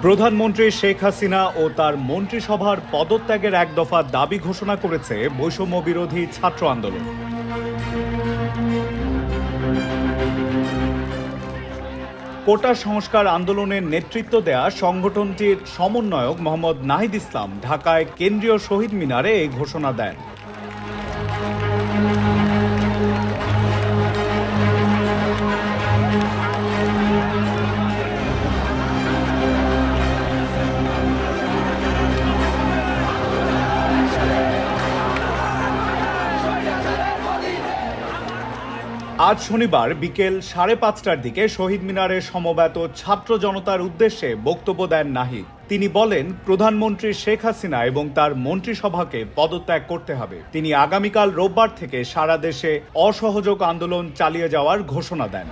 প্রধানমন্ত্রী শেখ হাসিনা ও তার মন্ত্রিসভার পদত্যাগের এক দফা দাবি ঘোষণা করেছে বৈষম্য বিরোধী ছাত্র আন্দোলন। কোটা সংস্কার আন্দোলনের নেতৃত্ব দেয়া সংগঠনটির সমন্বয়ক মোহাম্মদ নাহিদ ইসলাম ঢাকায় কেন্দ্রীয় শহীদ মিনারে এই ঘোষণা দেন। আজ শনিবার বিকেল 5:30টার দিকে শহীদ মিনারে সমবেত ছাত্র জনতার উদ্দেশ্যে বক্তব্য দেন নাহিদ। তিনি বলেন, প্রধানমন্ত্রী শেখ হাসিনা এবং তার মন্ত্রিসভাকে পদত্যাগ করতে হবে। তিনি আগামীকাল রোববার থেকে সারা দেশে অসহযোগ আন্দোলন চালিয়ে যাওয়ার ঘোষণা দেন।